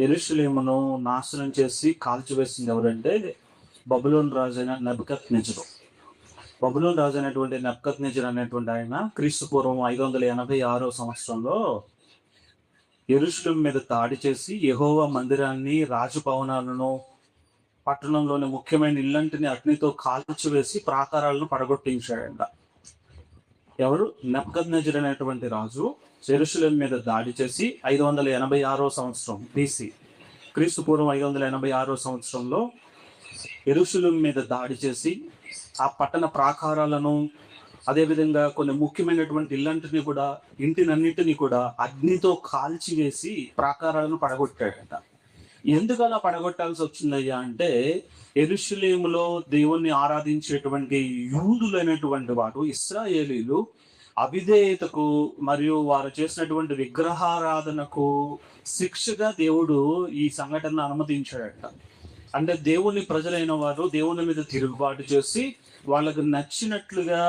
యెరూషలేమును నాశనం చేసి కాల్చివేసింది ఎవరంటే బబులోను రాజైన నెబుకద్నెజరు. బబులోను రాజు అయినటువంటి నెబుకద్నెజరు అనేటువంటి ఆయన క్రీస్తు పూర్వం 586 సంవత్సరంలో యెరూషలేము మీద దాడి చేసి యెహోవా మందిరాన్ని, రాజభవనాలను, పట్టణంలోని ముఖ్యమైన ఇల్లంటిని అగ్నితో కాల్చివేసి ప్రాకారాలను పడగొట్టించాడంట. ఎవరు? నెబుకద్నెజరు అనేటువంటి రాజు యెరూషలేము మీద దాడి చేసి 586 సంవత్సరం BC, క్రీస్తు పూర్వం 586 సంవత్సరంలో యెరూషలేము మీద దాడి చేసి ఆ పట్టణ ప్రాకారాలను, అదేవిధంగా కొన్ని ముఖ్యమైనటువంటి ఇంటినన్నిటిని కూడా అగ్నితో కాల్చివేసి ప్రాకారాలను పడగొట్టాడట. ఎందుకు అలా పడగొట్టాల్సి వచ్చిందయ్యా అంటే, యెరూషలేములో దేవుణ్ణి ఆరాధించేటువంటి యూదులైనటువంటి వారు, ఇశ్రాయేలీలు అవిధేయతకు మరియు వారు చేసినటువంటి విగ్రహారాధనకు శిక్షగా దేవుడు ఈ సంఘటనను అనుమతించాడట. అంటే దేవుని ప్రజలైన వారు దేవుని మీద తిరుగుబాటు చేసి వాళ్ళకు నచ్చినట్లుగా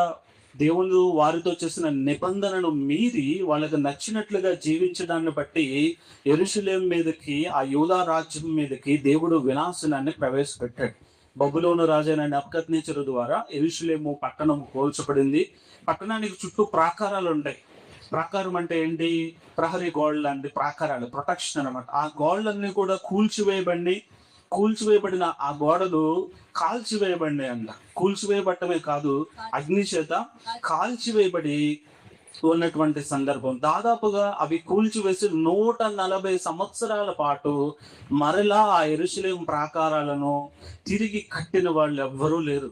దేవుడు వారితో చేసిన నిబంధనను మీరి వాళ్ళకు నచ్చినట్లుగా జీవించడాన్ని బట్టి యెరూషలేము మీదకి, ఆ యూదా రాజ్యం మీదకి దేవుడు వినాశనాన్ని ప్రవేశపెట్టాడు. బబులోను రాజైన నెబుకద్నెజరు ద్వారా యెరూషలేము పట్టణం కూల్చబడింది. పట్టణానికి చుట్టూ ప్రాకారాలు ఉంటాయి. ప్రాకారం అంటే ఏంటి? ప్రహరీ గోడలు లాంటి ప్రాకారాలు, ప్రొటెక్షన్ అనమాట. ఆ గోడలన్నీ కూడా కూల్చివేయబడిన ఆ గోడలు కాల్చివేయబడినాయి అంట. కూల్చివేయబడటమే కాదు, అగ్ని చేత కాల్చివేయబడి ఉన్నటువంటి సందర్భం. దాదాపుగా అవి కూల్చివేసి 140 సంవత్సరాల పాటు మరలా ఆ యెరూషలేము ప్రాకారాలను తిరిగి కట్టిన వాళ్ళు ఎవ్వరూ లేరు.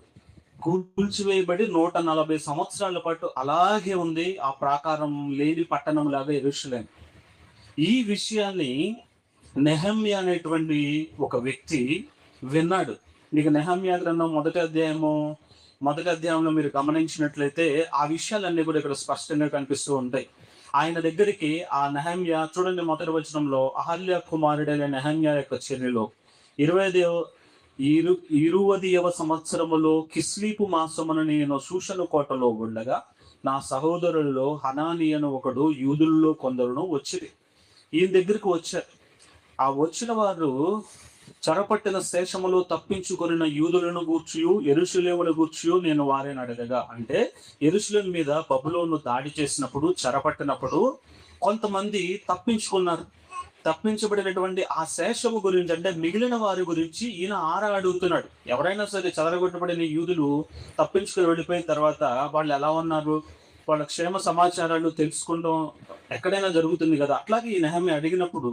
కూల్చివేయబడి 140 సంవత్సరాల పాటు అలాగే ఉంది ఆ ప్రాకారం లేని పట్టణం లాగా యెరూషలేము. ఈ విషయాన్ని నెహమ్యా అనేటువంటి ఒక వ్యక్తి విన్నాడు. మీకు నెహమ్యా గ్రంథం మొదటి అధ్యాయంలో మీరు గమనించినట్లయితే ఆ విషయాలన్నీ కూడా ఇక్కడ స్పష్టంగా కనిపిస్తూ ఉంటాయి. ఆయన దగ్గరికి ఆ నెహమ్యా, చూడండి మొదటి వచనంలో, అహల్య కుమారుడైన నెహమ్యా యొక్క చర్యలో 20వ సంవత్సరములో కిస్లీపు మాసమున నేను షూషను కోటలో ఉండగా నా సహోదరులలో హనానీ అను ఒకడు యూదుల్లో కొందరును వచ్చిరి. ఈయన దగ్గరికి వచ్చారు. ఆ వచ్చిన వారు చెరపట్టిన శేషములో తప్పించుకొనిన యూదులను గూర్చియు యెరూషలేమును గూర్చియు నేను వారిని అడగగా, అంటే యెరూషలేము మీద బబులోను దాడి చేసినప్పుడు, చెరపట్టినప్పుడు కొంతమంది తప్పించబడినటువంటి ఆ శేషము గురించి, అంటే మిగిలిన వారి గురించి ఈయన అడుగుతున్నాడు. ఎవరైనా సరే చెదరగొట్టబడిన యూదులు తప్పించుకుని వెళ్ళిపోయిన తర్వాత వాళ్ళు ఎలా ఉన్నారు, వాళ్ళ క్షేమ సమాచారాలు తెలుసుకోవడం ఎక్కడైనా జరుగుతుంది కదా. అట్లాగే ఈ నెహమ్యా అడిగినప్పుడు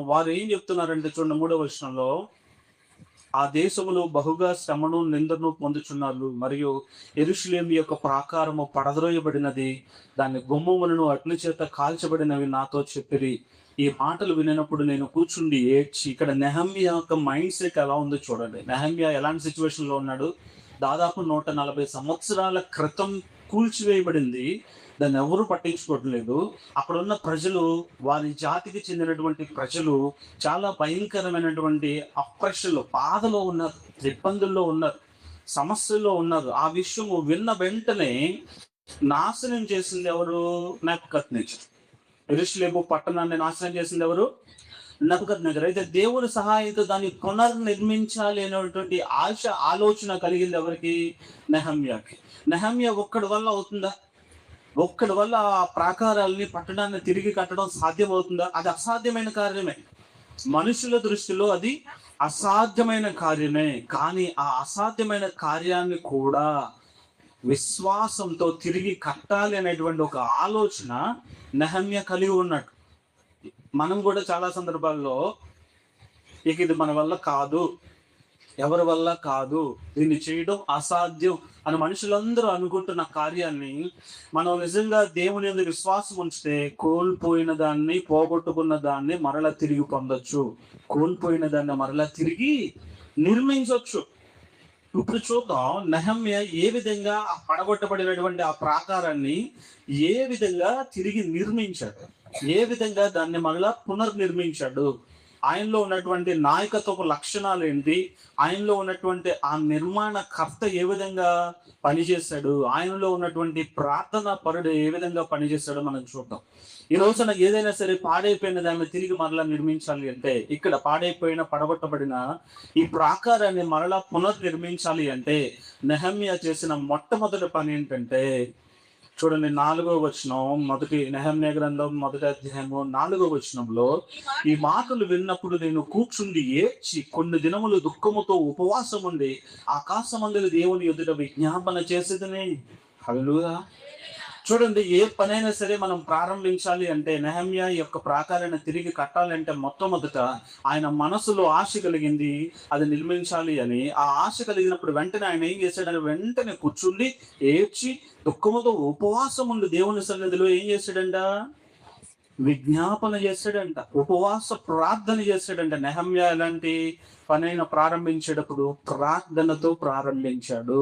వారు ఏం చెప్తున్నారంటే, చూడండి 3వ వచనంలో, ఆ దేశములో బహుగా శ్రమను నిందను పొందుచున్నారు, మరియు యెరూషలేము యొక్క ప్రాకారము పడద్రోయబడినది, దాని గుమ్మములను అగ్ని చేత కాల్చబడినవి నాతో చెప్పిరి. ఈ మాటలు వినినప్పుడు నేను కూర్చుండి ఏడ్చి. ఇక్కడ నెహమ్యా యొక్క మైండ్ సెట్ ఎలా ఉందో చూడండి. నెహమ్యా ఎలాంటి సిచ్యువేషన్లో ఉన్నాడు? దాదాపు 140 సంవత్సరాల క్రితం కూల్చివేయబడింది, దాన్ని ఎవరు పట్టించుకోవట్లేదు. అక్కడ ఉన్న ప్రజలు, వారి జాతికి చెందినటువంటి ప్రజలు చాలా భయంకరమైనటువంటి అప్రెషన్లో, బాధలో ఉన్నారు, ఇబ్బందుల్లో ఉన్నారు, సమస్యల్లో ఉన్నారు. ఆ విషయం విన్న వెంటనే నాశనం చేసింది ఎవరు? నెబుకద్నెజరు. యెరూషలేము పట్టణాన్ని నాశనం చేసింది ఎవరు? నెబుకద్నెజరు. అయితే దేవుని సహాయంతో దాన్ని పునర్నిర్మించాలి అనేటువంటి ఆలోచన కలిగింది ఎవరికి? నెహమ్యాకి. నెహమ్యా ఒక్కడి వల్ల అవుతుందా? ఒక్కడి వల్ల ఆ ప్రాకారాలని, పట్టణాన్ని తిరిగి కట్టడం సాధ్యమవుతుందా? అది అసాధ్యమైన కార్యమే. మనుషుల దృష్టిలో అది అసాధ్యమైన కార్యమే. కానీ ఆ అసాధ్యమైన కార్యాన్ని కూడా విశ్వాసంతో తిరిగి కట్టాలి అనేటువంటి ఒక ఆలోచన నెహమ్యా కలిగి ఉన్నాడు. మనం కూడా చాలా సందర్భాల్లో ఇది మన వల్ల కాదు, ఎవరి వల్ల కాదు, దీన్ని చేయడం అసాధ్యం అని మనుషులందరూ అనుకుంటున్న కార్యాన్ని మనం నిజంగా దేవుని యందు విశ్వాసం ఉంచితే కోల్పోయిన దాన్ని, పోగొట్టుకున్న దాన్ని మరలా తిరిగి పొందొచ్చు. కోల్పోయిన దాన్ని మరలా తిరిగి నిర్మించవచ్చు. ఇప్పుడు చూద్దాం నెహమ్యా ఏ విధంగా ఆ పడగొట్టబడినటువంటి ఆ ప్రాకారాన్ని ఏ విధంగా తిరిగి నిర్మించాడు, ఏ విధంగా దాన్ని మరలా పునర్నిర్మించాడు. ఆయనలో ఉన్నటువంటి నాయకత్వపు లక్షణాలు ఏంటి, ఆయనలో ఉన్నటువంటి ఆ నిర్మాణకర్త ఏ విధంగా పనిచేశాడు, ఆయనలో ఉన్నటువంటి ప్రార్థనా పరుడు ఏ విధంగా పనిచేశాడో మనం చూద్దాం. ఈ రోజున ఏదైనా సరే పాడైపోయిన దాన్ని తిరిగి మరలా నిర్మించాలి అంటే, ఇక్కడ పాడైపోయిన పడగొట్టబడిన ఈ ప్రాకారాన్ని మరలా పునర్నిర్మించాలి అంటే నెహమ్యా చేసిన మొట్టమొదటి పని ఏంటంటే, చూడండి 4వ వచనం, మొదటి నెహమ్యా గ్రంథం మొదటి అధ్యాయము 4వ వచనంలో, ఈ మాటలు విన్నప్పుడు నేను కూర్చుండి ఏడ్చి కొన్ని దినములు దుఃఖముతో ఉపవాసం ఉండి ఆకాశమందుల దేవుని ఎదుట విజ్ఞాపన చేసేదని. హల్లెలూయా. చూడండి, ఏ పనైనా సరే మనం ప్రారంభించాలి అంటే, నెహమ్యా యొక్క ప్రాకారాన్ని తిరిగి కట్టాలంటే మొట్టమొదట ఆయన మనసులో ఆశ కలిగింది అది నిర్మించాలి అని. ఆ ఆశ కలిగినప్పుడు వెంటనే ఆయన ఏం చేశాడని, వెంటనే కూర్చుండి ఏడ్చి దుఃఖముతో ఉపవాసం ఉండి దేవుని సన్నిధిలో ఏం చేశాడంట, విజ్ఞాపన చేశాడంట, ఉపవాస ప్రార్థన చేశాడంట. నెహమ్యా ఎలాంటి పనైనా ప్రారంభించేటప్పుడు ప్రార్థనతో ప్రారంభించాడు.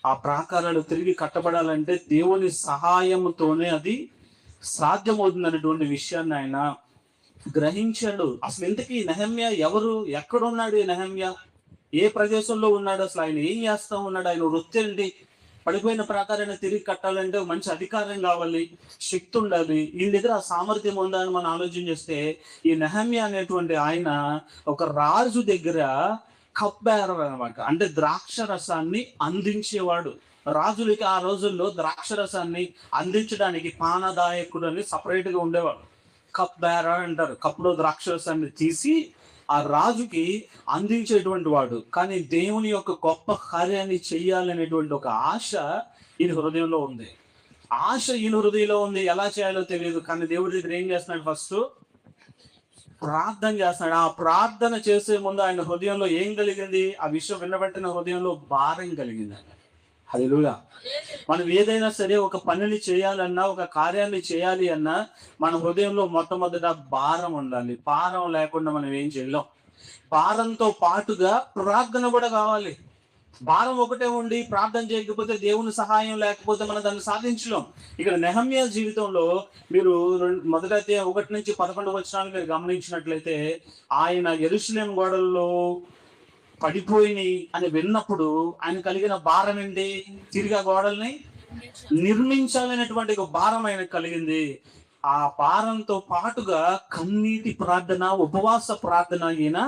ఆ ప్రాకారాలు తిరిగి కట్టబడాలంటే దేవుని సహాయంతోనే అది సాధ్యమవుతుందనేటువంటి విషయాన్ని ఆయన గ్రహించాడు. అసలు ఇంతకీ నెహమ్యా ఎవరు, ఎక్కడున్నాడు? నెహమ్యా ఏ ప్రదేశంలో ఉన్నాడు? అసలు ఆయన ఏం చేస్తా ఉన్నాడు? ఆయన వృత్తి ఏంటి? పడిపోయిన ప్రాకారాన్ని తిరిగి కట్టాలంటే మంచి అధికారం కావాలి, శక్తి ఉండాలి. వీళ్ళ దగ్గర ఆ సామర్థ్యం ఉందా అని మనం ఆలోచన చేస్తే, ఈ నెహమ్యా అనేటువంటి ఆయన ఒక రాజు దగ్గర కప్ బేరర్ అనమాట. అంటే ద్రాక్ష రసాన్ని అందించేవాడు. రాజులకి ఆ రోజుల్లో ద్రాక్ష రసాన్ని అందించడానికి పానదాయకుడు అని సపరేట్ గా ఉండేవాడు. కప్ బేరర్ అంటారు. కప్పులో ద్రాక్ష రసాన్ని తీసి ఆ రాజుకి అందించేటువంటి వాడు. కానీ దేవుని యొక్క గొప్ప కార్యాన్ని చెయ్యాలనేటువంటి ఒక ఆశ ఈయన హృదయంలో ఉంది. ఆశ ఈయన హృదయంలో ఉంది. ఎలా చేయాలో తెలియదు. కానీ దేవుడి దగ్గర ఏం చేస్తున్నాడు? ఫస్ట్ ప్రార్థన చేస్తున్నాడు. ఆ ప్రార్థన చేసే ముందు ఆయన హృదయంలో ఏం కలిగింది? ఆ విషయం వినబట్టిన హృదయంలో భారం కలిగింది. హల్లెలూయా. మనం ఏదైనా సరే ఒక పనిని చేయాలన్నా, ఒక కార్యాన్ని చేయాలి అన్నా మన హృదయంలో మొట్టమొదట భారం ఉండాలి. భారం లేకుండా మనం ఏం చేయలేం. భారంతో పాటుగా ప్రార్థన కూడా కావాలి. భారం ఒకటే ఉండి ప్రార్థన చేయకపోతే, దేవుని సహాయం లేకపోతే మనం దాన్ని సాధించలేం. ఇక్కడ నెహమ్యా జీవితంలో మీరు మొదటి అధ్యాయం 1 నుంచి 11 వచనాలు మీరు గమనించినట్లయితే, ఆయన యెరూషలేము గోడల్లో పడిపోయినాయి అని విన్నప్పుడు ఆయన కలిగిన భారం ఏంటి? తిరిగి ఆ గోడల్ని నిర్మించాలనేటువంటి ఒక భారం ఆయనకు కలిగింది. ఆ భారంతో పాటుగా కన్నీటి ప్రార్థన, ఉపవాస ప్రార్థన ఈయన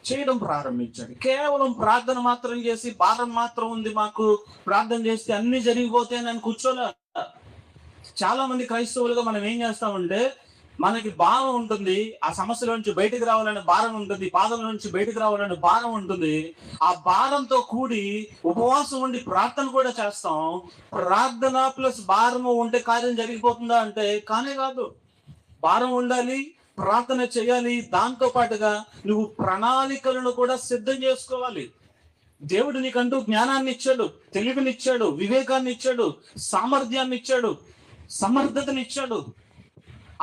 చేయడం ప్రారంభించాడు. కేవలం ప్రార్థన మాత్రం చేసి, భారం మాత్రం ఉంది మాకు, ప్రార్థన చేస్తే అన్ని జరిగిపోతాయని నేను కూర్చోలే. చాలా మంది క్రైస్తవులుగా మనం ఏం చేస్తామంటే, మనకి భారం ఉంటుంది, ఆ సమస్యల నుంచి బయటకు రావాలనే భారం ఉంటుంది, బాధల నుంచి బయటకు రావాలనే భారం ఉంటుంది. ఆ భారంతో కూడి ఉపవాసం ఉండి ప్రార్థన కూడా చేస్తాం. ప్రార్థన ప్లస్ భారము ఉంటే కార్యం జరిగిపోతుందా అంటే కానే కాదు. భారం ఉండాలి, ప్రార్థన చేయాలి, దాంతో పాటుగా నువ్వు ప్రణాళికలను కూడా సిద్ధం చేసుకోవాలి. దేవుడు నీకంటూ జ్ఞానాన్ని ఇచ్చాడు, తెలివినిచ్చాడు, వివేకాన్ని ఇచ్చాడు, సామర్థ్యాన్ని ఇచ్చాడు, సమర్థతనిచ్చాడు.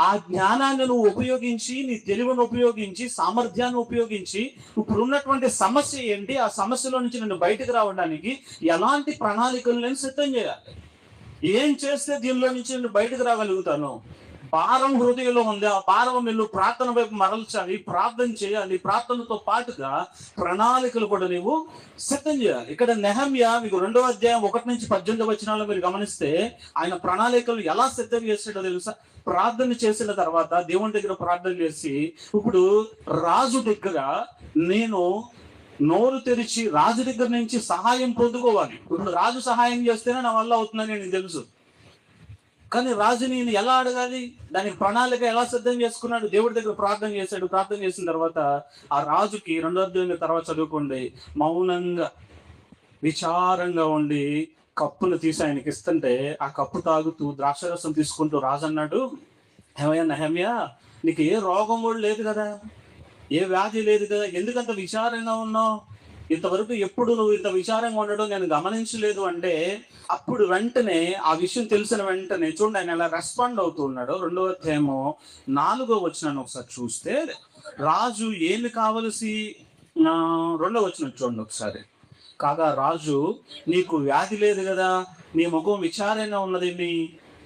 ఆ జ్ఞానాన్ని నువ్వు ఉపయోగించి, నీ తెలివిని ఉపయోగించి, సామర్థ్యాన్ని ఉపయోగించి, ఇప్పుడు ఉన్నటువంటి సమస్య ఏంటి, ఆ సమస్యలో నుంచి నేను బయటకు రావడానికి ఎలాంటి ప్రణాళికలు నేను సిద్ధం చేయాలి, ఏం చేస్తే దీనిలో నుంచి నేను బయటకు రాగలుగుతాను. భారం హృదయంలో ఉంది. ఆ భారం నువ్వు ప్రార్థన వైపు మరల్చాలి, ప్రార్థన చేయాలి. ప్రార్థనతో పాటుగా ప్రణాళికలు కూడా నువ్వు సిద్ధం చేయాలి. ఇక్కడ నెహమ్యా మీకు 2వ అధ్యాయం 1 నుంచి 18 వచనాల్లో మీరు గమనిస్తే, ఆయన ప్రణాళికలు ఎలా సిద్ధం చేసాడో తెలుసా? ప్రార్థన చేసిన తర్వాత దేవుని దగ్గర ప్రార్థన చేసి, ఇప్పుడు రాజు దగ్గర నేను నోరు తెరిచి రాజు దగ్గర నుంచి సహాయం పొందుకోవాలి. ఇప్పుడు రాజు సహాయం చేస్తేనే నా వల్ల అవుతుందని నేను తెలుసు. కానీ రాజుని ఎలా అడగాలి, దానికి ప్రణాళిక ఎలా సిద్ధం చేసుకున్నాడు? దేవుడి దగ్గర ప్రార్థన చేశాడు. ప్రార్థన చేసిన తర్వాత ఆ రాజుకి 2వ అధ్యాయం తర్వాత చదువుకోండి, మౌనంగా విచారంగా ఉండి కప్పును తీసి ఆయనకి ఇస్తుంటే, ఆ కప్పు తాగుతూ ద్రాక్షరసం తీసుకుంటూ రాజు అన్నాడు, ఏమయ్యా నెహమ్యా, నీకు ఏ రోగం కూడా లేదు కదా, ఏ వ్యాధి లేదు కదా, ఎందుకంత విచారంగా ఉన్నావు? ఇంతవరకు ఎప్పుడు నువ్వు ఇంత విచారంగా ఉండడం నేను గమనించలేదు అంటే, అప్పుడు వెంటనే ఆ విషయం తెలిసిన వెంటనే చూడండి ఆయన ఎలా రెస్పాండ్ అవుతున్నాడు. 2వ అధ్యాయము 4వ వచనాన్ని ఒకసారి చూస్తే, రాజు ఏమి కావలసి 2వ వచనం చూడండి ఒకసారి. కాగా రాజు, నీకు వ్యాధి లేదు కదా, నీ ముఖం విచారంగా ఉన్నదేమి,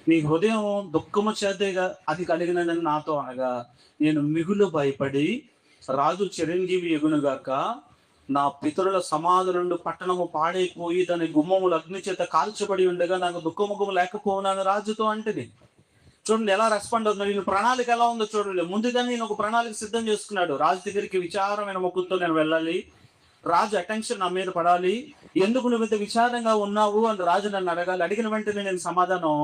నీ హృదయం దుఃఖము చేతేగా అది కలిగినదని నాతో అనగా, నేను మిగులు భయపడి రాజు చిరంజీవి ఎగునుగాక, నా పితరుల సమాధి నుండి పట్టణము పాడైపోయి దాని గుమ్మములు అగ్ని చేత కాల్చబడి ఉండగా నాకు దుఃఖముఖము లేకపోనాను రాజుతో అంటది. చూడండి ఎలా రెస్పాండ్ అవుతున్నాడు. ఈయన ప్రణాళిక ఎలా ఉందో చూడండి. ముందుగానే నేను ఒక ప్రణాళిక సిద్ధం చేసుకున్నాడు. రాజు దగ్గరికి విచారమైన ముఖంతో నేను వెళ్ళాలి, రాజు అటెన్షన్ నా మీద పడాలి, ఎందుకు నువ్వు ఇంత విచారంగా ఉన్నావు అని రాజు నన్ను అడగాలి. అడిగిన వెంటనే నేను సమాధానం,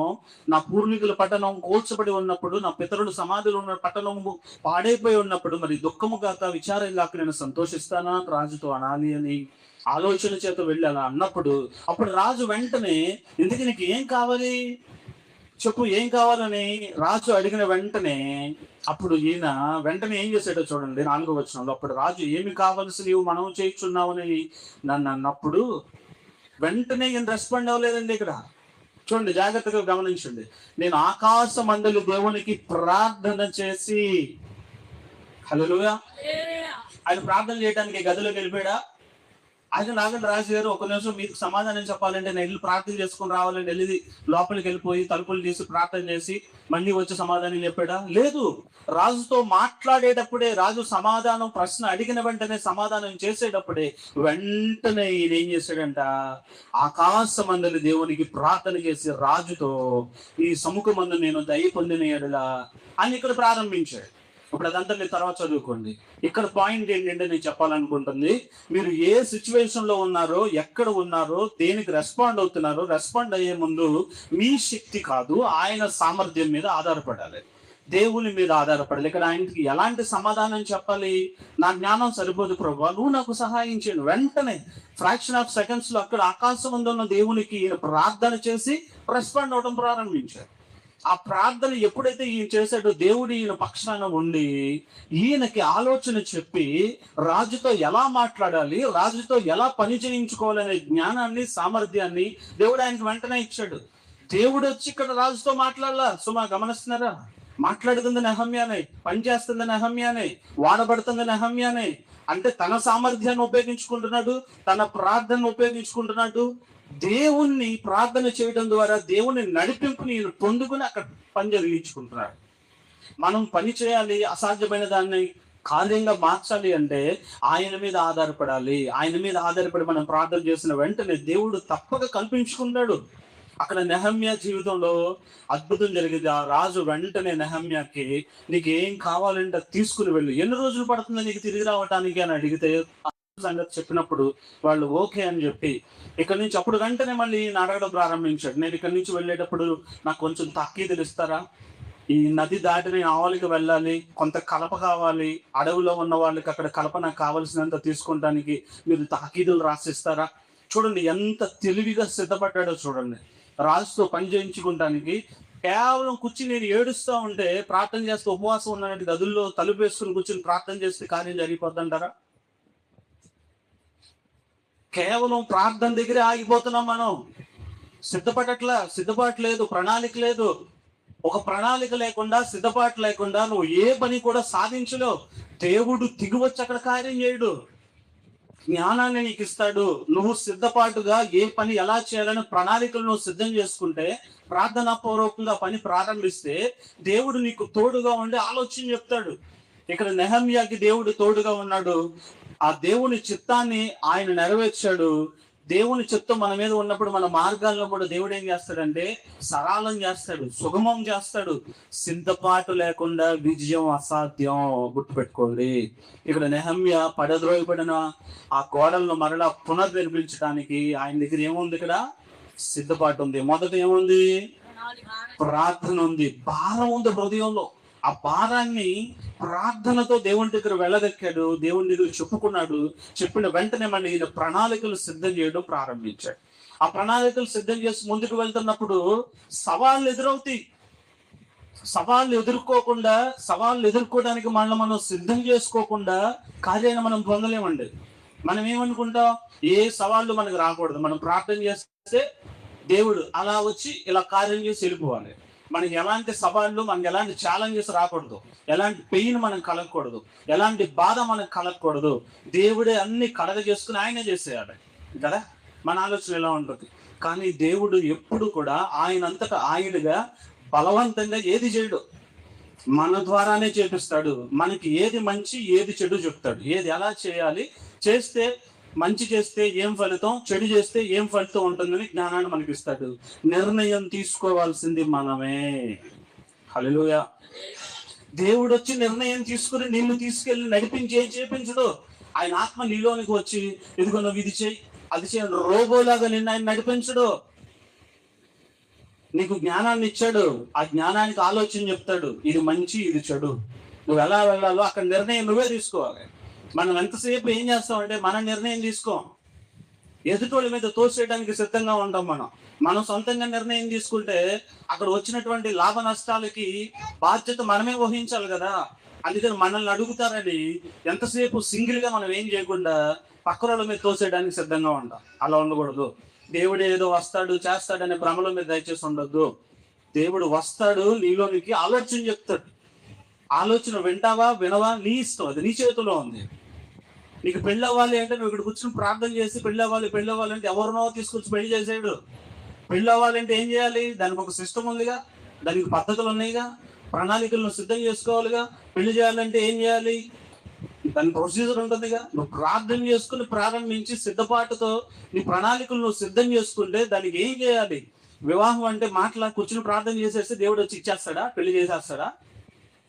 నా పూర్వీకుల పట్టణం కూల్చబడి ఉన్నప్పుడు, నా పితరుడు సమాధులు ఉన్న పట్టణం పాడైపోయి ఉన్నప్పుడు మరి దుఃఖము కాక విచారం కాక నేను సంతోషిస్తానా రాజుతో అనాలి అని ఆలోచన చేత వెళ్ళి అలా అన్నప్పుడు, అప్పుడు రాజు వెంటనే ఎందుకు నీకు ఏం కావాలి చెప్పు, ఏం కావాలని రాజు అడిగిన వెంటనే అప్పుడు ఈయన వెంటనే ఏం చేశాడో చూడండి 4వ వచనంలో. అప్పుడు రాజు ఏమి కావాల్సి నీవు మనం చేయించున్నావని నన్ను అన్నప్పుడు వెంటనే ఈయన రెస్పాండ్ అవ్వలేదండి. ఇక్కడ చూడండి, జాగ్రత్తగా గమనించండి. నేను ఆకాశ మండలి దేవునికి ప్రార్థన చేసి, హల్లెలూయా, ఆయన ప్రార్థన చేయడానికి గదిలోకి వెళ్ళిపోయాడా? అయితే నాగండి రాజు గారు ఒక నిమిషం మీకు సమాధానం చెప్పాలంటే నేను వెళ్ళి ప్రార్థన చేసుకుని రావాలని వెళ్ళి లోపలికి వెళ్ళిపోయి తలుపులు తీసి ప్రార్థన చేసి మళ్ళీ వచ్చి సమాధానం చెప్పాడా? లేదు. రాజుతో మాట్లాడేటప్పుడే, రాజు సమాధానం ప్రశ్న అడిగిన వెంటనే సమాధానం చేసేటప్పుడే వెంటనే ఈయన ఏం చేశాడంట, ఆకాశమందలి దేవునికి ప్రార్థన చేసి రాజుతో ఈ సముఖమందు నేను దయ పొందిన ఎడలా అని ఇక్కడ ప్రారంభించాడు. ఇప్పుడు అదంతా మీరు తర్వాత చదువుకోండి. ఇక్కడ పాయింట్ ఏంటంటే నేను చెప్పాలనుకుంటుంది, మీరు ఏ సిచ్యువేషన్ లో ఉన్నారో, ఎక్కడ ఉన్నారో, దేనికి రెస్పాండ్ అవుతున్నారో, రెస్పాండ్ అయ్యే ముందు మీ శక్తి కాదు ఆయన సామర్థ్యం మీద ఆధారపడాలి, దేవుని మీద ఆధారపడాలి. ఇక్కడ ఆయనకి ఎలాంటి సమాధానం చెప్పాలి? నా జ్ఞానం సరిపోదు ప్రభువా, నువ్వు నాకు సహాయం చేయండి. వెంటనే ఫ్రాక్షన్ ఆఫ్ సెకండ్స్ లో అక్కడ ఆకాశం ఉన్న దేవునికి ప్రార్థన చేసి రెస్పాండ్ అవడం ప్రారంభించారు. ఆ ప్రార్థన ఎప్పుడైతే ఈయన చేశాడో దేవుడు ఈయన పక్షాన ఉండి ఈయనకి ఆలోచన చెప్పి రాజుతో ఎలా మాట్లాడాలి, రాజుతో ఎలా పని చేయించుకోవాలనే జ్ఞానాన్ని, సామర్థ్యాన్ని దేవుడు ఆయనకి వెంటనే ఇచ్చాడు. దేవుడు వచ్చి ఇక్కడ రాజుతో మాట్లాడాలా? సుమా గమనిస్తున్నారా? మాట్లాడుతుంది నెహమ్యానే, పని చేస్తుంది నెహమ్యానే, వాడబడుతుంది నెహమ్యానే. అంటే తన సామర్థ్యాన్ని ఉపయోగించుకుంటున్నాడు, తన ప్రార్థనను ఉపయోగించుకుంటున్నాడు. దేవుణ్ణి ప్రార్థన చేయడం ద్వారా దేవుని నడిపింపుని పొందుకుని అక్కడ పని జరిగించుకుంటున్నాడు. మనం పని చేయాలి, అసాధ్యమైన దాన్ని కార్యంగా మార్చాలి అంటే ఆయన మీద ఆధారపడాలి. ఆయన మీద ఆధారపడి మనం ప్రార్థన చేసిన వెంటనే దేవుడు తప్పక కల్పించుకుంటాడు. అక్కడ నెహమ్యా జీవితంలో అద్భుతం జరిగింది. ఆ రాజు వెంటనే నెహమ్యాకి నీకు ఏం కావాలంటే తీసుకుని వెళ్ళు, ఎన్ని రోజులు పడుతుంది నీకు తిరిగి రావటానికి అని అడిగితే సంగతి చెప్పినప్పుడు వాళ్ళు ఓకే అని చెప్పి ఇక్కడ నుంచి అప్పుడు వెంటనే మళ్ళీ అడగడం ప్రారంభించాడు. నేను ఇక్కడ నుంచి వెళ్ళేటప్పుడు నాకు కొంచెం తాకీదులు ఇస్తారా? ఈ నది దాటి నేను ఆవలికి వెళ్ళాలి, కొంత కలప కావాలి, అడవిలో ఉన్న వాళ్ళకి అక్కడ కలప నాకు కావలసినంత తీసుకుంటానికి మీరు తాకీదులు రాసిస్తారా? చూడండి ఎంత తెలివిగా సిద్ధపడ్డాడో చూడండి. రాజుతో పని చేయించుకుంటానికి కేవలం కూర్చుని నేను ఏడుస్తూ ఉంటే, ప్రార్థన చేస్తూ ఉపవాసం ఉన్నట్టు గదుల్లో తలుపు వేసుకుని కూర్చుని ప్రార్థన చేస్తే కార్యం జరిగిపోద్దంటారా? కేవలం ప్రార్థన దగ్గరే ఆగిపోతున్నాం మనం. సిద్ధపాటు లేదు, ప్రణాళిక లేదు. ఒక ప్రణాళిక లేకుండా, సిద్ధపాటు లేకుండా నువ్వు ఏ పని కూడా సాధించలేవు. దేవుడు దిగువచ్చి అక్కడ కార్యం చేయడు, జ్ఞానాన్ని నీకు ఇస్తాడు. నువ్వు సిద్ధపాటుగా ఏ పని ఎలా చేయాలని ప్రణాళికలు నువ్వు సిద్ధం చేసుకుంటే, ప్రార్థనా పూర్వకంగా పని ప్రారంభిస్తే దేవుడు నీకు తోడుగా ఉండి ఆలోచన చెప్తాడు. ఇక్కడ నెహమ్యాకి దేవుడు తోడుగా ఉన్నాడు. ఆ దేవుని చిత్తాన్ని ఆయన నెరవేర్చాడు. దేవుని చిత్తం మన మీద ఉన్నప్పుడు మన మార్గాల్లో కూడా దేవుడు ఏం చేస్తాడంటే సరళం చేస్తాడు, సుగమం చేస్తాడు. సిద్ధపాటు లేకుండా విజయం అసాధ్యం, గుర్తుపెట్టుకోండి. ఇక్కడ నెహమ్యా పడద్రోయబడిన ఆ గోడలను మరలా పునర్నిర్మించడానికి ఆయన దగ్గర ఏముంది? ఇక్కడ సిద్ధపాటు ఉంది. మొదట ఏముంది? ప్రార్థన ఉంది, భారం ఉంది హృదయంలో. ఆ భారాన్ని ప్రార్థనతో దేవుని దగ్గర వెళ్ళగక్కాడు, దేవుని దగ్గర చెప్పుకున్నాడు. చెప్పిన వెంటనే మళ్ళీ ఈయన ప్రణాళికలు సిద్ధం చేయడం ప్రారంభించాడు. ఆ ప్రణాళికలు సిద్ధం చేసి ముందుకు వెళ్తున్నప్పుడు సవాళ్ళు ఎదురవుతాయి. సవాళ్ళు ఎదుర్కోవడానికి మనం సిద్ధం చేసుకోకుండా కార్యాన్ని మనం పొందలేమండి. మనం ఏమనుకుంటాం, ఏ సవాళ్ళు మనకు రాకూడదు, మనం ప్రార్థన చేస్తే దేవుడు అలా వచ్చి ఇలా కార్యం చేసి వెళ్ళిపోవాలి. మనకి ఎలాంటి సవాళ్ళు, మనకి ఎలాంటి ఛాలెంజెస్ రాకూడదు, ఎలాంటి పెయిన్ మనం కలగకూడదు, ఎలాంటి బాధ మనకు కలగకూడదు. దేవుడే అన్ని కలగ చేసుకుని ఆయనే చేసేయాలి కదా. మన ఆలోచన ఎలా ఉంటుంది. కానీ దేవుడు ఎప్పుడు కూడా ఆయనంతటా ఆయనగా బలవంతంగా ఏది చేయడు, మన ద్వారానే చేపిస్తాడు. మనకి ఏది మంచి ఏది చెడు చెప్తాడు, ఏది ఎలా చేయాలి, చేస్తే మంచి చేస్తే ఏం ఫలితం, చెడు చేస్తే ఏం ఫలితం ఉంటుందని జ్ఞానాన్ని మనకి ఇస్తాడు. నిర్ణయం తీసుకోవాల్సింది మనమే. హల్లెలూయా. దేవుడు వచ్చి నిర్ణయం తీసుకుని నిన్ను తీసుకెళ్లి నడిపించి ఏం చేపించడు. ఆయన ఆత్మ నీలోనికి వచ్చి ఇదిగో నువ్వు ఇది చేయి అది చేయి రోబోలాగా నిన్ను ఆయన నడిపించడు. నీకు జ్ఞానాన్ని ఇచ్చాడు. ఆ జ్ఞానానికి ఆలోచన చెప్తాడు. ఇది మంచి ఇది చెడు, నువ్వు ఎలా వెళ్ళాలో అక్కడ నిర్ణయం నువ్వే తీసుకోవాలి. మనం ఎంతసేపు ఏం చేస్తామంటే మన నిర్ణయం తీసుకోం, ఎదుటోళ్ళ మీద తోసేయడానికి సిద్ధంగా ఉంటాం. మనం సొంతంగా నిర్ణయం తీసుకుంటే అక్కడ వచ్చినటువంటి లాభ నష్టాలకి బాధ్యత మనమే వహించాలి కదా. అందుకని మనల్ని అడుగుతారని ఎంతసేపు సింగిల్ గా మనం ఏం చేయకుండా పక్కన మీద తోసేయడానికి సిద్ధంగా ఉంటాం. అలా ఉండకూడదు. దేవుడు ఏదో వస్తాడు చేస్తాడనే భ్రమలో మీద దయచేసి ఉండొద్దు. దేవుడు వస్తాడు, నీలోనికి ఆలోచన చెప్తాడు. ఆలోచన వింటావా వినవా నీ ఇష్టం, అది నీ చేతిలో ఉంది. నీకు పెళ్ళి అవ్వాలి అంటే నువ్వు ఇక్కడ కూర్చొని ప్రార్థన చేసి పెళ్ళి అవ్వాలి అంటే ఎవరినో తీసుకొచ్చి పెళ్లి చేసాడు. పెళ్ళి అవ్వాలంటే ఏం చేయాలి? దానికి ఒక సిస్టమ్ ఉందిగా, దానికి పద్ధతులు ఉన్నాయిగా, ప్రణాళికలను సిద్ధం చేసుకోవాలిగా. పెళ్లి చేయాలంటే ఏం చేయాలి? దాని ప్రొసీజర్ ఉంటుందిగా. నువ్వు ప్రార్థన చేసుకుని ప్రారంభించి సిద్ధపాటుతో నీ ప్రణాళికలు నువ్వు సిద్ధం చేసుకుంటే దానికి ఏం చేయాలి? వివాహం అంటే కూర్చుని ప్రార్థన చేసేస్తే దేవుడు వచ్చి ఇచ్చేస్తాడా? పెళ్లి చేసేస్తాడా?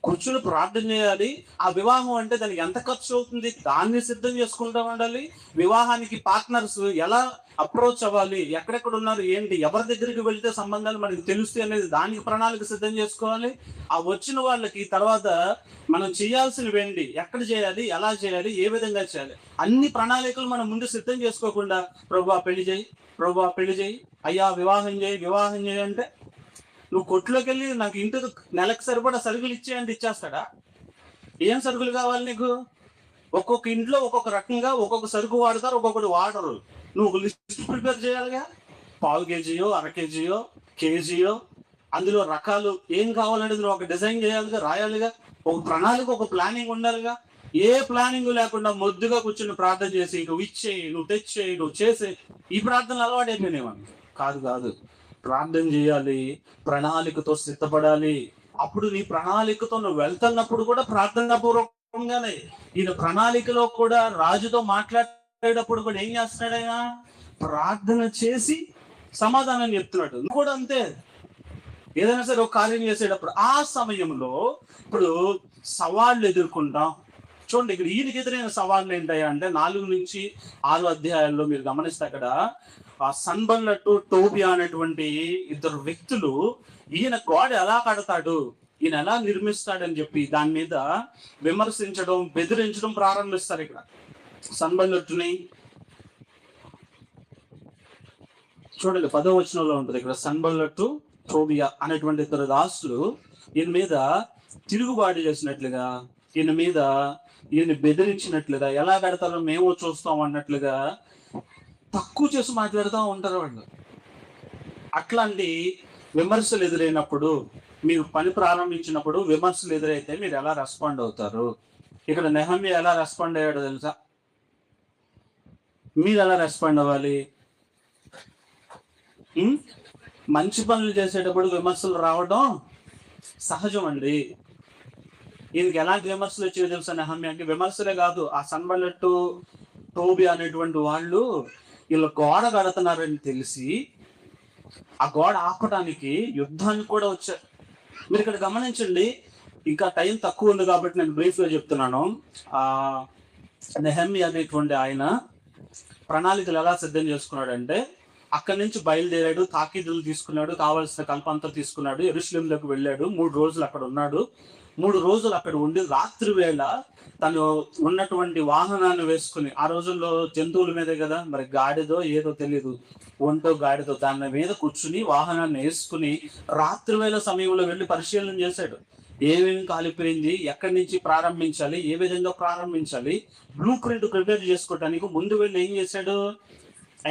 కూర్చుని ప్రార్థన చేయాలి. ఆ వివాహం అంటే దానికి ఎంత ఖర్చు అవుతుంది, దాన్ని సిద్ధం చేసుకుంటూ ఉండాలి. వివాహానికి పార్ట్నర్స్ ఎలా అప్రోచ్ అవ్వాలి, ఎక్కడెక్కడ ఉన్నారు, ఏంటి, ఎవరి దగ్గరికి వెళ్తే సంబంధాలు మనకి తెలుస్తాయి అనేది దానికి ప్రణాళిక సిద్ధం చేసుకోవాలి. ఆ వచ్చిన వాళ్ళకి తర్వాత మనం చేయాల్సినవి ఏంటి, ఎక్కడ చేయాలి, ఎలా చేయాలి, ఏ విధంగా చేయాలి, అన్ని ప్రణాళికలు మనం ముందు సిద్ధం చేసుకోకుండా ప్రభువా పెళ్లి చేయి, ప్రభువా పెళ్లి చేయి, అయ్యా వివాహం చేయి అంటే నువ్వు కొట్టులోకి వెళ్ళి నాకు ఇంటి నెలకు సరిపడా సరుకులు ఇచ్చేయండి ఇచ్చేస్తాడా? ఏం సరుకులు కావాలి నీకు? ఒక్కొక్క ఇంట్లో ఒక్కొక్క రకంగా ఒక్కొక్క సరుకు వాడతారు, ఒక్కొక్కటి వాడరు. నువ్వు ఒక లిస్ట్ ప్రిపేర్ చేయాలిగా. 1/2 కేజీయో 1/2 కేజీయో కేజీయో అందులో రకాలు ఏం కావాలనేది నువ్వు ఒక డిజైన్ చేయాలిగా, రాయాలిగా. ఒక ప్రణాళిక, ఒక ప్లానింగ్ ఉండాలిగా. ఏ ప్లానింగ్ లేకుండా మొద్దుగా కూర్చుని ప్రార్థన చేసి నువ్వు ఇచ్చేయి, నువ్వు తెచ్చేయి, నువ్వు చేసే ఈ ప్రార్థనలు అలవాటు అయిపోయినాయి. కాదు, ప్రార్థన చేయాలి, ప్రణాళికతో సిద్ధపడాలి. అప్పుడు నీ ప్రణాళికతో నువ్వు వెళ్తున్నప్పుడు కూడా ప్రార్థన పూర్వకంగానే. ఈయన ప్రణాళికలో కూడా రాజుతో మాట్లాడేటప్పుడు కూడా ఏం చేస్తున్నాడైనా? ప్రార్థన చేసి సమాధానం చెప్తున్నాడు. నువ్వు కూడా అంతే. ఏదైనా సరే ఒక కార్యం చేసేటప్పుడు ఆ సమయంలో ఇప్పుడు సవాళ్ళు ఎదుర్కొంటాం. చూడండి, ఇక్కడ ఈయనకి ఎదురైన సవాళ్ళు ఏంటయ్యా అంటే 4 నుంచి 6 అధ్యాయాల్లో మీరు గమనిస్తే అక్కడ సన్బల్లటు టోబియా అనేటువంటి 2 వ్యక్తులు ఈయన గోడ ఎలా కడతాడు, ఈయన ఎలా నిర్మిస్తాడని చెప్పి దాని మీద విమర్శించడం, బెదిరించడం ప్రారంభిస్తారు. ఇక్కడ సన్బల్లటుని చూడండి, 10వ వచనంలో ఉంటుంది. ఇక్కడ సన్బల్లటు టోబియా అనేటువంటి 2 దాసులు ఈయన మీద తిరుగుబాటు చేసినట్లుగా, ఈయన బెదిరించినట్లుగా, ఎలా కడతారో మేము చూస్తాం అన్నట్లుగా తక్కువ చేసి మాట్లాడుతూ ఉంటారు వాళ్ళు. అట్లాంటి విమర్శలు ఎదురైనప్పుడు, మీరు పని ప్రారంభించినప్పుడు విమర్శలు ఎదురైతే మీరు ఎలా రెస్పాండ్ అవుతారు? ఇక్కడ నెహమ్యా ఎలా రెస్పాండ్ అయ్యాడో తెలుసా? మీరు ఎలా రెస్పాండ్ అవ్వాలి? మంచి పనులు చేసేటప్పుడు విమర్శలు రావడం సహజం అండి. ఈయనకి ఎలాంటి విమర్శలు వచ్చేవి తెలుసా? నెహమ్యాకి విమర్శలే కాదు, ఆ సన్బల్లటు టోబియా అనేటువంటి వాళ్ళు వీళ్ళు గోడ కడుతున్నారని తెలిసి ఆ గోడ ఆపడానికి యుద్ధానికి కూడా వచ్చారు. మీరు ఇక్కడ గమనించండి, ఇంకా టైం తక్కువ ఉంది కాబట్టి నేను బ్రీఫ్గా చెప్తున్నాను. నెహమ్యా అనేటువంటి ఆయన ప్రణాళికలు ఎలా సిద్ధం చేసుకున్నాడంటే, అక్కడి నుంచి బయలుదేరాడు, తాకీదులు తీసుకున్నాడు, కావాల్సిన కల్పంతా తీసుకున్నాడు, యెరూషలేములోకి వెళ్ళాడు. 3 రోజులు అక్కడ ఉన్నాడు. 3 రోజులు అక్కడ ఉండి రాత్రి వేళ తను ఉన్నటువంటి వాహనాన్ని వేసుకుని, ఆ రోజుల్లో జంతువుల మీదే కదా, మరి గాడిదో ఏదో తెలియదు, ఒంటో గాడిదో, దాని మీద కూర్చుని వాహనాన్ని వేసుకుని రాత్రి వేళ సమయంలో వెళ్ళి పరిశీలన చేశాడు. ఏమేమి కాలిపోయింది, ఎక్కడి నుంచి ప్రారంభించాలి, ఏ విధంగా ప్రారంభించాలి, బ్లూ ప్రింట్ ప్రిపేర్ చేసుకోవడానికి ముందు వెళ్ళి ఏం చేశాడు?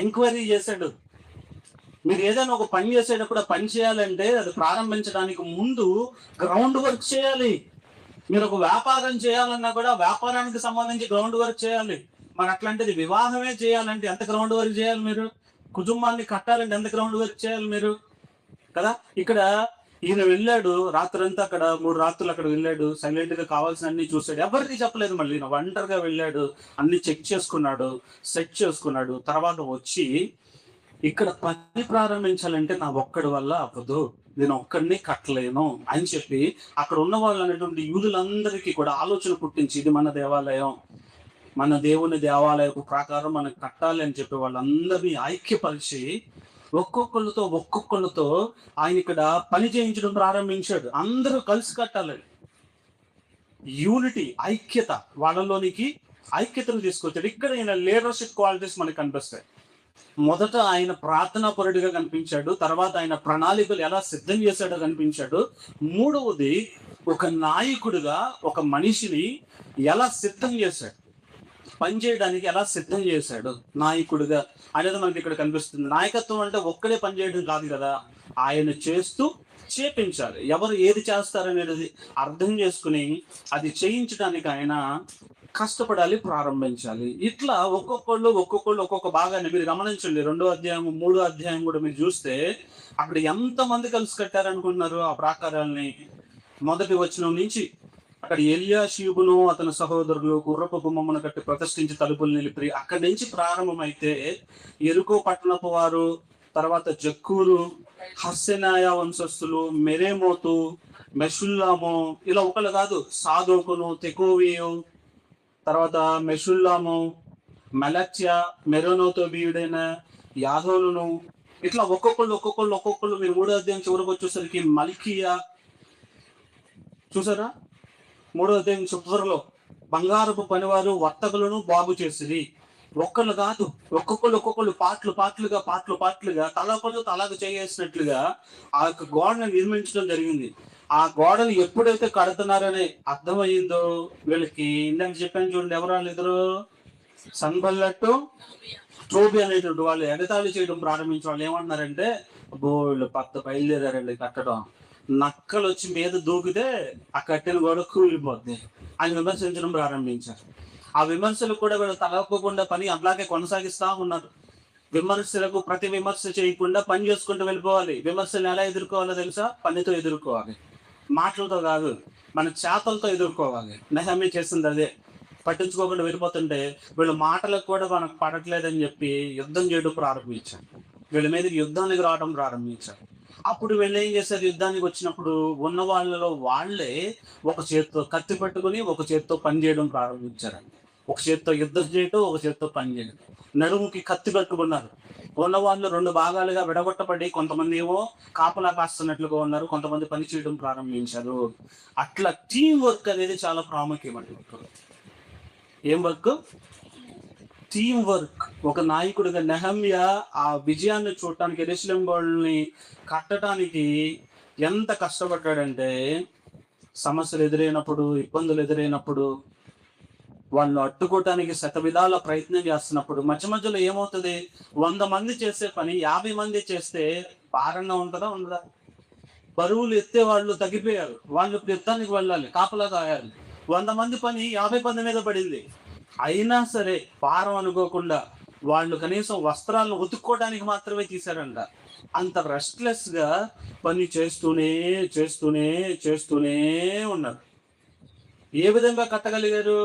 ఎంక్వైరీ చేశాడు. మీరు ఏదైనా ఒక పని చేసేటప్పుడు ఆ పని చేయాలంటే అది ప్రారంభించడానికి ముందు గ్రౌండ్ వర్క్ చేయాలి. మీరు ఒక వ్యాపారం చేయాలన్నా కూడా వ్యాపారానికి సంబంధించి గ్రౌండ్ వర్క్ చేయాలి. మరి అట్లాంటిది వివాహమే చేయాలంటే ఎంత గ్రౌండ్ వర్క్ చేయాలి? మీరు కుటుంబాన్ని కట్టాలంటే ఎంత గ్రౌండ్ వర్క్ చేయాలి మీరు కదా. ఇక్కడ ఈయన వెళ్ళాడు, రాత్రంతా అక్కడ 3 రాత్రులు అక్కడ వెళ్ళాడు, సైలెంట్ గా కావాల్సిన అన్ని చూశాడు, ఎవరికి చెప్పలేదు. మళ్ళీ ఈయన ఒంటరిగా వెళ్ళాడు, అన్ని చెక్ చేసుకున్నాడు, సెట్ చేసుకున్నాడు. తర్వాత వచ్చి ఇక్కడ పని ప్రారంభించాలంటే నా ఒక్కడి వల్ల అవ్వదు, నేను ఒక్కడిని కట్టలేను అని చెప్పి అక్కడ ఉన్న వాళ్ళు అనేటువంటి యూదులందరికీ కూడా ఆలోచన పుట్టించి, ఇది మన దేవాలయం, మన దేవుని దేవాలయపు ప్రకారం మనం కట్టాలి అని చెప్పి వాళ్ళందరినీ ఐక్యపరిచి ఒక్కొక్కళ్ళతో ఆయన ఇక్కడ పని చేయించడం ప్రారంభించాడు. అందరూ కలిసి కట్టాలి. యూనిటీ, ఐక్యత, వాళ్ళలోనికి ఐక్యతను తీసుకొచ్చాడు. ఇక్కడ ఆయన లీడర్షిప్ క్వాలిటీస్ మనకు కనిపిస్తాయి. మొదట ఆయన ప్రార్థనా పరుడిగా కనిపించాడు. తర్వాత ఆయన ప్రణాళికలు ఎలా సిద్ధం చేశాడో కనిపించాడు. మూడవది, ఒక నాయకుడిగా ఒక మనిషిని ఎలా సిద్ధం చేశాడు, పనిచేయడానికి ఎలా సిద్ధం చేశాడు నాయకుడిగా అనేది మనకి ఇక్కడ కనిపిస్తుంది. నాయకత్వం అంటే ఒక్కడే పనిచేయడం కాదు కదా, ఆయన చేస్తూ చేపించాలి. ఎవరు ఏది చేస్తారనేది అర్థం చేసుకుని అది చేయించడానికి ఆయన కష్టపడాలి, ప్రారంభించాలి. ఇట్లా ఒక్కొక్కళ్ళు ఒక్కొక్క భాగాన్ని మీరు గమనించండి. 2వ అధ్యాయం 3వ అధ్యాయం కూడా మీరు చూస్తే అక్కడ ఎంతమంది కలిసి కట్టారనుకుంటున్నారు ఆ ప్రాకారాల్ని. మొదటి వచనం నుంచి అక్కడ ఎల్యాషీబును అతని సహోదరులు గుర్రపు గుమ్మమును కట్టి ప్రతిష్ఠించి తలుపులు నిలిపి అక్కడి నుంచి ప్రారంభమైతే ఎరుకో పట్టణపు వారు, తర్వాత జక్కూరు, హస్సెనాయ వంశస్థులు, మెరేమోతు, మెషుల్లాము, ఇలా ఒకళ్ళు కాదు, సాదోకును, తెకోవియు, తర్వాత మెషుల్లాము, మెలచ్య, మెరోనోతో బీయుడైన యాదోనును, ఇట్లా ఒక్కొక్కళ్ళు మీరు 3వ అధ్యాయం చివరికి వచ్చేసరికి మల్కియా, చూసారా 3వ అధ్యాయం చివరిలో బంగారపు పనివారు వర్తకులను బాగు చేసిరి. ఒక్కళ్ళు కాదు, ఒక్కొక్కళ్ళు పాటలుగా తలాగు చేసినట్లుగా ఆ యొక్క గోడను నిర్మించడం జరిగింది. ఆ గోడను ఎప్పుడైతే కడుతున్నారని అర్థమయ్యిందో వీళ్ళకి, ఇందాక చెప్పాను చూడండి, ఎవరు వాళ్ళు ఇద్దరు, సన్బల్లట్టు, టోబి అనేటువంటి వాళ్ళు ఎగతాళి చేయడం ప్రారంభించిన వాళ్ళు ఏమన్నారంటే, వీళ్ళు బయలుదేరారండి కట్టడం, నక్కలు వచ్చి మీద దూకితే ఆ కట్టిన గోడ కూలిపోద్ది అని విమర్శించడం ప్రారంభించారు. ఆ విమర్శలు కూడా వీళ్ళు తలపకుండా పని అలాగే కొనసాగిస్తా ఉన్నారు. విమర్శలకు ప్రతి విమర్శ చేయకుండా పని చేసుకుంటూ వెళ్ళిపోవాలి. విమర్శలు ఎలా ఎదుర్కోవాలో తెలుసా? పనితో ఎదుర్కోవాలి, మాటలతో కాదు, మన చేతలతో ఎదుర్కోవాలి. నెహమ్యా చేసింది అదే. పట్టించుకోకుండా వెళ్ళిపోతుంటే వీళ్ళ మాటలకు కూడా మనకు పడట్లేదని చెప్పి యుద్ధం చేయడం ప్రారంభించారు. వీళ్ళ మీదకి యుద్ధానికి రావడం ప్రారంభించారు. అప్పుడు వీళ్ళు ఏం చేశారు? యుద్ధానికి వచ్చినప్పుడు ఉన్న వాళ్ళలో వాళ్ళే ఒక చేత్తో కత్తి పట్టుకుని ఒక చేత్తో పని చేయడం ప్రారంభించారండి. ఒక చేత్తో యుద్ధం చేయడం, ఒక చేత్తో పని చేయడం. నడుముకి కత్తి పట్టుకున్నారు. ఉన్న వాళ్ళు 2 భాగాలుగా విడగొట్టబడి, కొంతమంది ఏమో కాపలా కాస్తున్నట్లుగా ఉన్నారు, కొంతమంది పని చేయడం ప్రారంభించారు. అట్లా టీం వర్క్ అనేది చాలా ప్రాముఖ్యమండి. ఏం వర్క్? Team work. ఒక నాయకుడిగా నెహమ్యా ఆ విజయాన్ని చూడటానికి, యెరూషలేము గోడల్ని కట్టడానికి ఎంత కష్టపడ్డాడంటే, సమస్యలు ఎదురైనప్పుడు, ఇబ్బందులు ఎదురైనప్పుడు, వాళ్ళు అడ్డుకోవటానికి శతవిధాల ప్రయత్నం చేస్తున్నప్పుడు మధ్యలో ఏమవుతుంది? 100 మంది చేసే పని 50 మంది చేస్తే భారంగా ఉంటుందా ఉండదా? బరువులు ఎత్తే వాళ్ళు తగ్గిపోయారు. వాళ్ళు యుద్ధానికి వెళ్ళాలి, కాపలా కాయాలి. 100 మంది పని 50 మంది మీద పడింది. అయినా సరే భారం అనుకోకుండా వాళ్ళు కనీసం వస్త్రాలను ఉతుక్కోవడానికి మాత్రమే తీశారంట. అంత రెస్ట్లెస్ గా పని చేస్తూనే ఉన్నారు. ఏ విధంగా కట్టగలిగారు?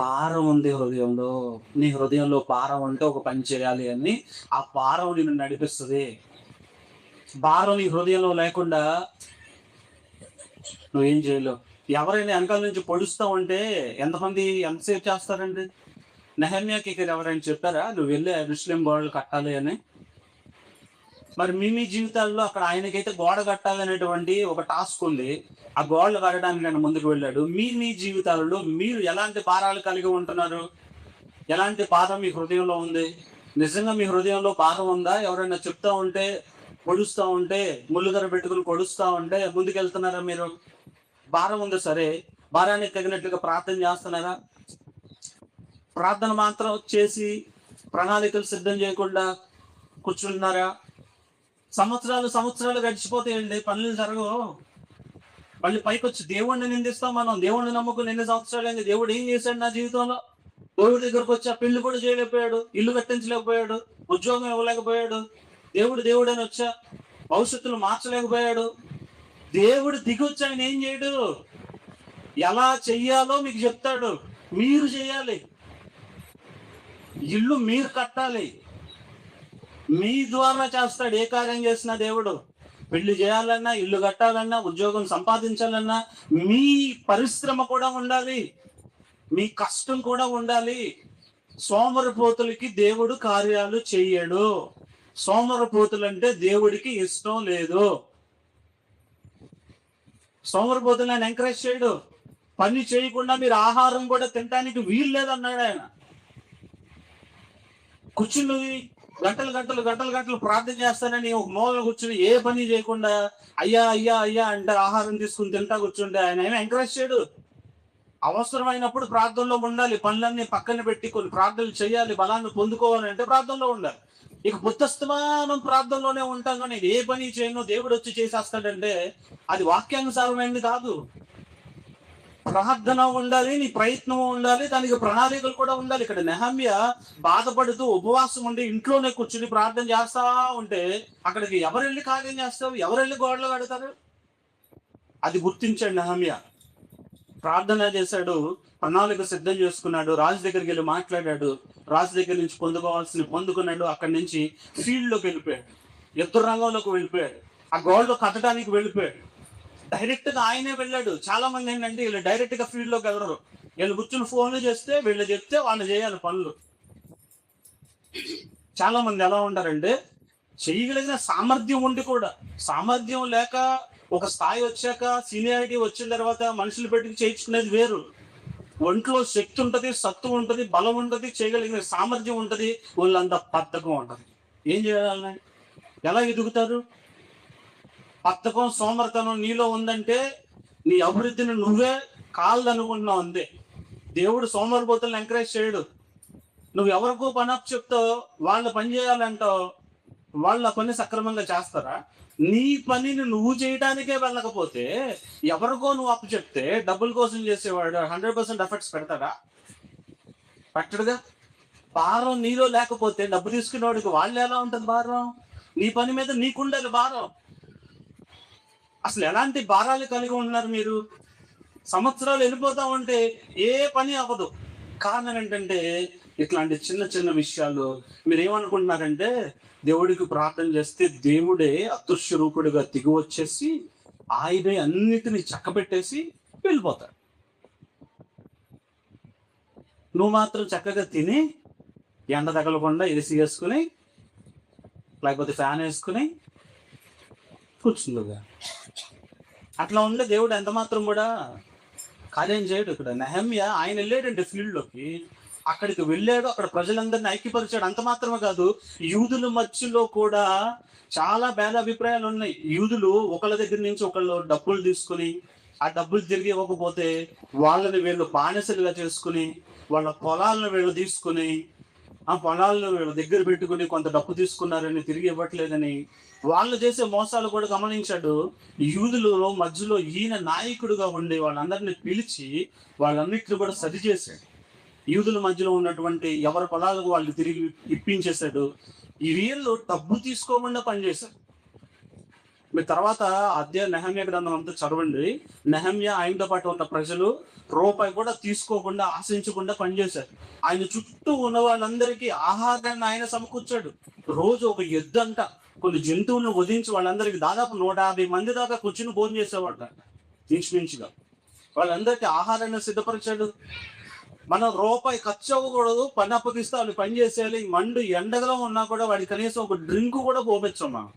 భారం ఉంది హృదయంలో. నీ హృదయంలో భారం అంటే ఒక పని చేయాలి అని, ఆ భారం నిన్ను నడిపిస్తుంది. భారం నీ హృదయంలో లేకుండా నువ్వేం చేయలేవు. ఎవరైనా వెనకాల నుంచి పొడుస్తూ ఉంటే ఎంతసేపు చేస్తారండి? నెహమ్యాకి ఇక్కడ ఎవరైనా చెప్పారా నువ్వు వెళ్ళి యెరూషలేము గోడలు కట్టాలి అని? మరి మీ జీవితాల్లో అక్కడ ఆయనకైతే గోడ కట్టాలి అనేటువంటి ఒక టాస్క్ ఉంది. ఆ గోడలు కట్టడానికి ఆయన ముందుకు వెళ్ళాడు. మీ జీవితాలలో మీరు ఎలాంటి భారాలు కలిగి ఉంటున్నారు? ఎలాంటి భారం మీ హృదయంలో ఉంది? నిజంగా మీ హృదయంలో భారం ఉందా? ఎవరైనా చెప్తా ఉంటే, పొడుస్తూ ఉంటే, ముళ్ళుగర పెట్టుకుని పొడుస్తూ ఉంటే ముందుకెళ్తున్నారా మీరు? భారం ఉంది, సరే, భారానికి తగినట్లుగా ప్రార్థన చేస్తున్నారా? ప్రార్థన మాత్రం చేసి ప్రణాళికలు సిద్ధం చేయకుండా కూర్చుంటున్నారా? సంవత్సరాలు గడిచిపోతాయండి, పనులు జరగవు. మళ్ళీ పైకి వచ్చి దేవుడిని నిందిస్తాం మనం. దేవుడిని నమ్ముకుని ఎన్ని సంవత్సరాలు అయింది? దేవుడు ఏం చేశాడు నా జీవితంలో? దేవుడి దగ్గరకు వచ్చి ఆ పెళ్లి కూడా చేయలేకపోయాడు, ఇల్లు కట్టించలేకపోయాడు, ఉద్యోగం ఇవ్వలేకపోయాడు. దేవుడు అని వచ్చా భవిష్యత్తును మార్చలేకపోయాడు. దేవుడు దిగి వచ్చి ఆయన ఏం చేయడు? ఎలా చెయ్యాలో మీకు చెప్తాడు. మీరు చేయాలి, ఇల్లు మీరు కట్టాలి, మీ ద్వారా చేస్తాడు ఏ కార్యం చేసినా దేవుడు. పెళ్లి చేయాలన్నా, ఇల్లు కట్టాలన్నా, ఉద్యోగం సంపాదించాలన్నా మీ పరిశ్రమ కూడా ఉండాలి, మీ కష్టం కూడా ఉండాలి. సోమరిపోతులకి దేవుడు కార్యాలు చెయ్యడు. సోమరిపోతులు అంటే దేవుడికి ఇష్టం లేదు. సోమరిపోతులు ఆయన ఎంకరేజ్ చేయడు. పని చేయకుండా మీరు ఆహారం కూడా తినడానికి వీలు లేదన్నాడు ఆయన. కూర్చుని గంటలు గంటలు గంటలు గంటలు ప్రార్థన చేస్తానని ఒక మూల కూర్చుని ఏ పని చేయకుండా అయ్యా అయ్యా అయ్యా అంటే ఆహారం తీసుకుని తింటా కూర్చుంటే ఆయన ఏమి ఎంకరేజ్ చేయడు. అవసరమైనప్పుడు ప్రార్థనలో ఉండాలి. పనులన్నీ పక్కన పెట్టి కొన్ని ప్రార్థనలు చేయాలి, బలాన్ని పొందుకోవాలంటే ప్రార్థనలో ఉండాలి. ఇక బుద్ధస్తమానం ప్రార్థనలోనే ఉంటాం కానీ ఏ పని చేయను దేవుడు వచ్చి చేసేస్తాడంటే అది వాక్యానుసారమైనది కాదు. ప్రార్థన ఉండాలి, నీ ప్రయత్నం ఉండాలి, దానికి ప్రణాళికలు కూడా ఉండాలి. ఇక్కడ నెహమ్యా బాధపడుతూ ఉపవాసం ఉండి ఇంట్లోనే కూర్చుని ప్రార్థన చేస్తా ఉంటే అక్కడికి ఎవరెళ్ళి కార్యం చేస్తావు, ఎవరెళ్ళి గోడలు కడతారు? అది గుర్తించాడు నెహమ్యా. ప్రార్థన చేశాడు, ప్రణాళిక సిద్ధం చేసుకున్నాడు, రాజు దగ్గరికి వెళ్ళి మాట్లాడాడు, రాజు దగ్గర నుంచి పొందుకోవాల్సిన పొందుకున్నాడు. అక్కడి నుంచి ఫీల్డ్లోకి వెళ్ళిపోయాడు, యుద్ధ రంగంలోకి వెళ్ళిపోయాడు, ఆ గోడలు కట్టడానికి వెళ్ళిపోయాడు. డైరెక్ట్ గా ఆయనే వెళ్ళాడు. చాలా మంది ఏంటంటే వీళ్ళు డైరెక్ట్ గా ఫీల్డ్ లోకి వెళ్ళరు. వీళ్ళు కూర్చుని ఫోన్లు చేస్తే వీళ్ళు చెప్తే వాళ్ళు చేయాలి పనులు. చాలా మంది ఎలా ఉంటారంటే చేయగలిగిన సామర్థ్యం ఉండి కూడా సామర్థ్యం లేక ఒక స్థాయి వచ్చాక సీనియారిటీ వచ్చిన తర్వాత మనుషులు పెట్టి చేయించుకునేది వేరు. ఒంట్లో శక్తి ఉంటది, సత్తు ఉంటది, బలం ఉంటది, చేయగలిగిన సామర్థ్యం ఉంటది, వాళ్ళంతా బద్ధకం ఉంటది. ఏం చేయాలి? ఎలా ఎదుగుతారు? బద్ధకం సోమర్తనం నీలో ఉందంటే నీ అభివృద్ధిని నువ్వే కాళ్ళనుకుంటున్నావు అంతే. దేవుడు సోమరిపోతులను ఎంకరేజ్ చేయడు. నువ్వు ఎవరికో పని అప్పు చెప్తావు, వాళ్ళ పని చేయాలంటావు, వాళ్ళ పని సక్రమంగా చేస్తారా? నీ పనిని నువ్వు చేయడానికే వెళ్ళకపోతే ఎవరికో నువ్వు అప్పు చెప్తే డబ్బుల కోసం చేసేవాడు 100% ఎఫర్ట్స్ పెడతాడా? పెట్టడుగా. భారం నీలో లేకపోతే డబ్బు తీసుకునేవాడికి వాళ్ళు ఎలా ఉంటుంది భారం? నీ పని మీద నీకుండాలి భారం. అసలు ఎలాంటి భారాలు కలిగి ఉన్నారు మీరు? సంవత్సరాలు వెళ్ళిపోతా ఉంటే ఏ పని అవ్వదు. కారణం ఏంటంటే ఇట్లాంటి చిన్న చిన్న విషయాలు. మీరు ఏమనుకుంటున్నారంటే దేవుడికి ప్రార్థన చేస్తే దేవుడే అదృశ్య రూపుడిగా దిగి వచ్చేసి ఆయనే అన్నిటిని చక్కబెట్టేసి వెళ్ళిపోతాడు. నువ్వు మాత్రం చక్కగా తిని ఎండ తగలకుండా ఏసీ వేసుకుని లేకపోతే ఫ్యాన్ వేసుకుని కూర్చుందిగా. అట్లా ఉండే దేవుడు ఎంత మాత్రం కూడా కార్యం చేయడు. ఇక్కడ నెహమ్యా ఆయన వెళ్ళాడంటే ఫీల్డ్లోకి, అక్కడికి వెళ్ళాడు, అక్కడ ప్రజలందరినీ ఐక్యపరిచాడు. అంత మాత్రమే కాదు, యూదుల మధ్యలో కూడా చాలా భేదాభిప్రాయాలు ఉన్నాయి. యూదులు ఒకళ్ళ దగ్గర నుంచి ఒకళ్ళు డబ్బులు తీసుకుని ఆ డబ్బులు తిరిగి ఇవ్వకపోతే వాళ్ళని వీళ్ళు బానిసలుగా చేసుకుని వాళ్ళ పొలాలను వీళ్ళు తీసుకుని ఆ పొలాలను వీళ్ళ దగ్గర పెట్టుకుని కొంత డబ్బు తీసుకున్నారని తిరిగి ఇవ్వట్లేదని వాళ్ళు చేసే మోసాలు కూడా గమనించాడు. యూదుల మధ్యలో ఈయన నాయకుడిగా ఉండి వాళ్ళందరినీ పిలిచి వాళ్ళన్నిటిని కూడా సరి చేశాడు. యూదుల మధ్యలో ఉన్నటువంటి ఎవరి పొలాలకు వాళ్ళు తిరిగి ఇప్పించేశాడు. ఈ వీళ్ళు డబ్బు తీసుకోకుండా పనిచేశారు. మీ తర్వాత నెహమ్యా గ్రంథం అంతా చదవండి. నెహమ్యా ఆయనతో పాటు ఉన్న ప్రజలు రూపాయి కూడా తీసుకోకుండా ఆశించకుండా పనిచేశారు. ఆయన చుట్టూ ఉన్న వాళ్ళందరికీ ఆహారాన్ని ఆయన సమకూర్చాడు. రోజు ఒక ఎద్దంట కొన్ని జంతువులను వధించి వాళ్ళందరికీ దాదాపు 150 మంది దాకా కూర్చుని భోజనం చేసేవాడు ఇంచుమించుగా. వాళ్ళందరికీ ఆహారాన్ని సిద్ధపరిచాడు. మనం రూపాయి ఖర్చు అవ్వకూడదు, పని అప్పగిస్తే వాళ్ళు పని చేసేయాలి. మండు ఎండగలో ఉన్నా కూడా వాడికి కనీసం ఒక డ్రింక్ కూడా పోపించాం మనం.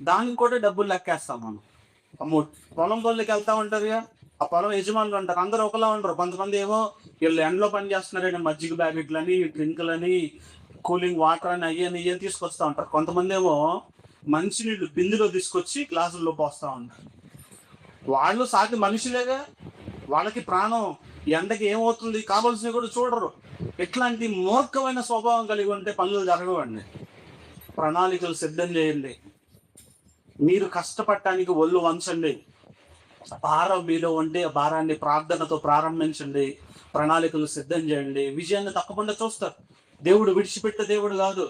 దానికి కూడా డబ్బులు లెక్కేస్తాం మనం. పొలం పనులకి వెళ్తా ఉంటారుగా, ఆ పొలం యజమానులు ఉంటారు, అందరూ ఒకలా ఉండరు. కొంతమంది ఏమో వీళ్ళు ఎండలో పని చేస్తున్నారని మజ్జిగ ప్యాకెట్లని, డ్రింకులని, కూలింగ్ వాటర్ అని అయ్యని తీసుకొస్తా ఉంటారు. కొంతమంది ఏమో మంచినీళ్ళు బిందులో తీసుకొచ్చి గ్లాసుల్లో పోస్తూ ఉంటారు. వాళ్ళు సాటి మనుషులేగా, వాళ్ళకి ప్రాణం ఎండకి ఏమవుతుంది కావాల్సినవి కూడా చూడరు. ఎట్లాంటి మూర్ఖమైన స్వభావం కలిగి ఉంటే పనులు జరగవండి. ప్రణాళికలు సిద్ధం చేయండి. మీరు కష్టపడటానికి ఒళ్ళు వంచండి. భారం మీలో ఉంటే ఆ భారాన్ని ప్రార్థనతో ప్రారంభించండి. ప్రణాళికలు సిద్ధం చేయండి. విజయాన్ని తప్పకుండా చూస్తారు. దేవుడు విడిచిపెట్టే దేవుడు కాదు.